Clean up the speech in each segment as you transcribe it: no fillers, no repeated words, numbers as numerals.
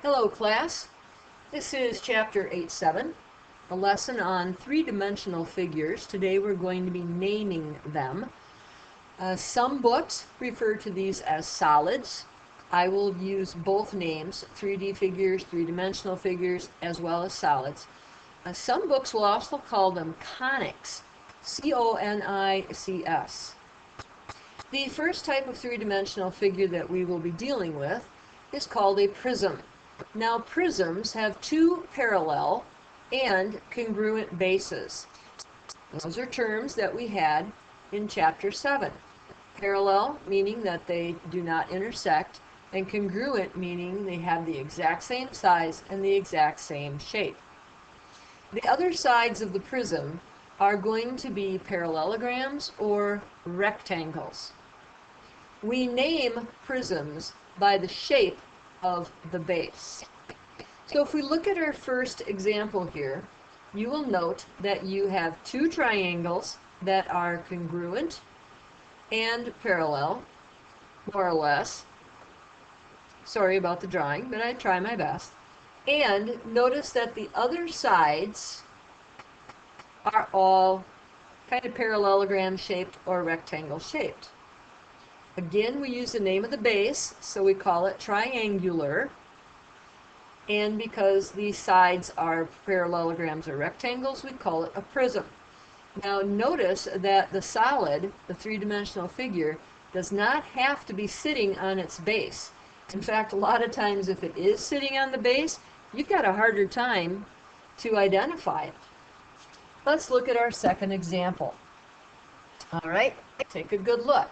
Hello class, this is chapter 8-7, a lesson on three-dimensional figures. Today we're going to be naming them. Some books refer to these as solids. I will use both names, 3D figures, three-dimensional figures, as well as solids. Some books will also call them conics, C-O-N-I-C-S. The first type of three-dimensional figure that we will be dealing with is called a prism. Now, prisms have two parallel and congruent bases. Those are terms that we had in chapter 7. Parallel meaning that they do not intersect, and congruent meaning they have the exact same size and the exact same shape. The other sides of the prism are going to be parallelograms or rectangles. We name prisms by the shape of the base. So if we look at our first example here, you will note that you have two triangles that are congruent and parallel, more or less. Sorry about the drawing, but I try my best. And notice that the other sides are all kind of parallelogram shaped or rectangle shaped. Again, we use the name of the base, so we call it triangular. And because these sides are parallelograms or rectangles, we call it a prism. Now notice that the solid, the three-dimensional figure, does not have to be sitting on its base. In fact, a lot of times if it is sitting on the base, you've got a harder time to identify it. Let's look at our second example. All right, take a good look.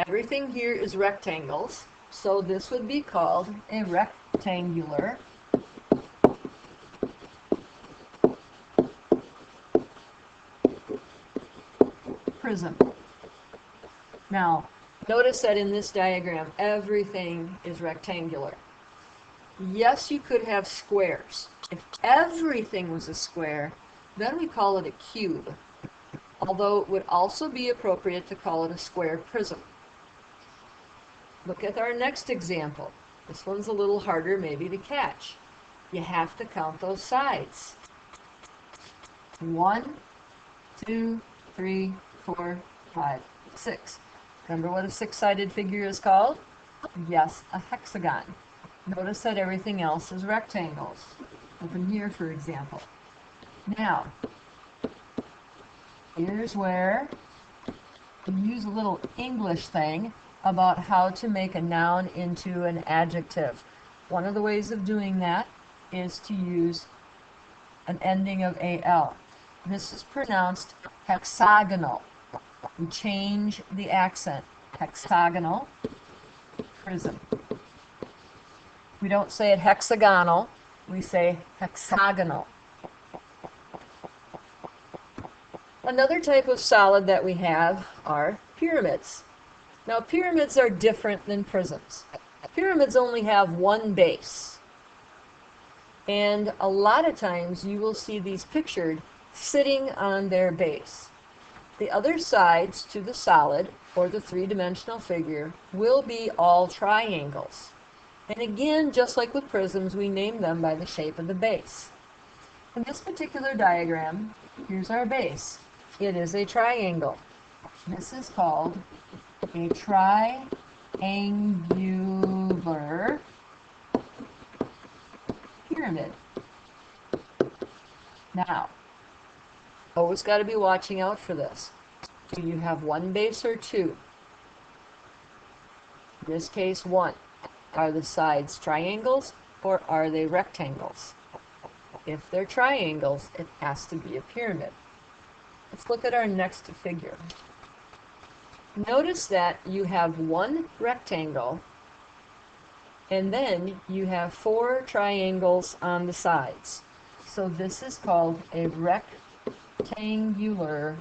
Everything here is rectangles, so this would be called a rectangular prism. Now, notice that in this diagram, everything is rectangular. Yes, you could have squares. If everything was a square, then we call it a cube, although it would also be appropriate to call it a square prism. Look at our next example. This one's a little harder maybe to catch. You have to count those sides. 1, 2, 3, 4, 5, 6. Remember what a six-sided figure is called? Yes, a hexagon. Notice that everything else is rectangles. Open here, for example. Now, here's where we use a little English thing about how to make a noun into an adjective. One of the ways of doing that is to use an ending of AL. This is pronounced hexagonal. We change the accent. Hexagonal prism. We don't say it hexagonal, we say hexagonal. Another type of solid that we have are pyramids. Now, pyramids are different than prisms. Pyramids only have one base. And a lot of times you will see these pictured sitting on their base. The other sides to the solid, or the three-dimensional figure, will be all triangles. And again, just like with prisms, we name them by the shape of the base. In this particular diagram, here's our base. It is a triangle. This is called a triangular pyramid. Now, always got to be watching out for this. Do you have one base or two? In this case, one. Are the sides triangles or are they rectangles? If they're triangles, it has to be a pyramid. Let's look at our next figure. Notice that you have one rectangle and then you have four triangles on the sides. So this is called a rectangular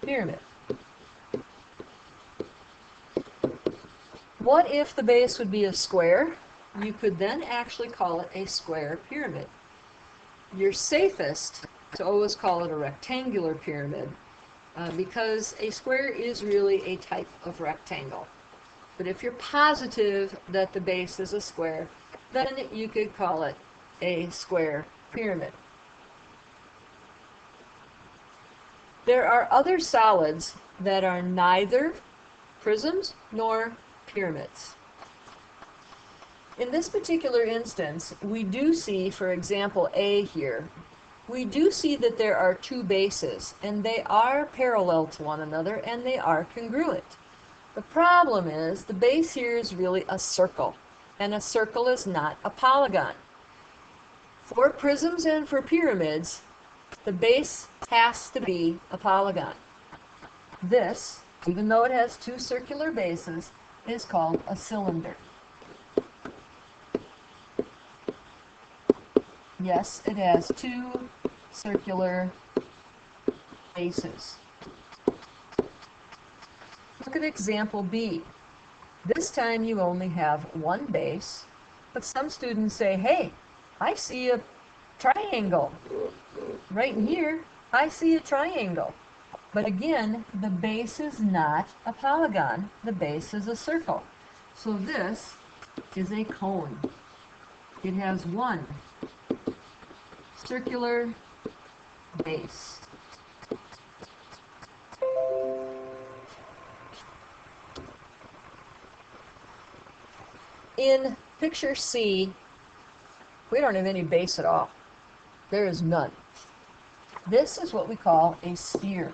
pyramid. What if the base would be a square? You could then actually call it a square pyramid. You're safest to always call it a rectangular pyramid because a square is really a type of rectangle. But if you're positive that the base is a square, then you could call it a square pyramid. There are other solids that are neither prisms nor pyramids. In this particular instance, we do see, for example, A here, we do see that there are two bases, and they are parallel to one another, and they are congruent. The problem is the base here is really a circle, and a circle is not a polygon. For prisms and for pyramids, the base has to be a polygon. This, even though it has two circular bases, is called a cylinder. Yes, it has two circular bases. Look at example B. This time you only have one base, but some students say, hey, I see a triangle. Right in here, I see a triangle. But again, the base is not a polygon. The base is a circle. So this is a cone. It has one circular base. In picture C, we don't have any base at all. There is none. This is what we call a sphere.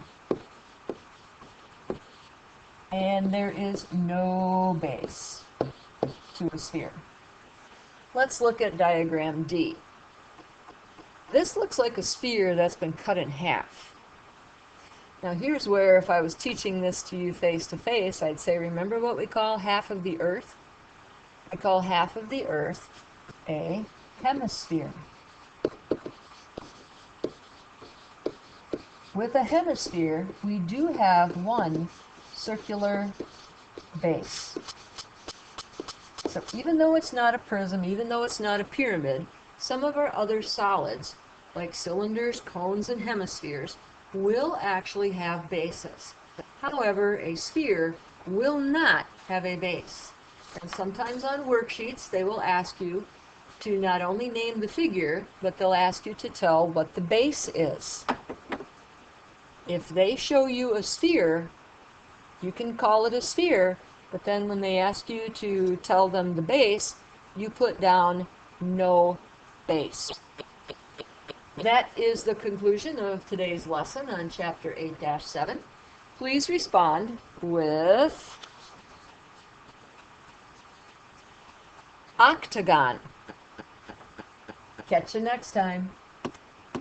And there is no base to a sphere. Let's look at diagram D. This looks like a sphere that's been cut in half. Now here's where, if I was teaching this to you face to face, I'd say, remember what we call half of the Earth? I call half of the Earth a hemisphere. With a hemisphere, we do have one circular base. So even though it's not a prism, even though it's not a pyramid, some of our other solids, like cylinders, cones, and hemispheres, will actually have bases. However, a sphere will not have a base. And sometimes on worksheets, they will ask you to not only name the figure, but they'll ask you to tell what the base is. If they show you a sphere, you can call it a sphere, but then when they ask you to tell them the base, you put down no base. That is the conclusion of today's lesson on Chapter 8-7. Please respond with octagon. Catch you next time.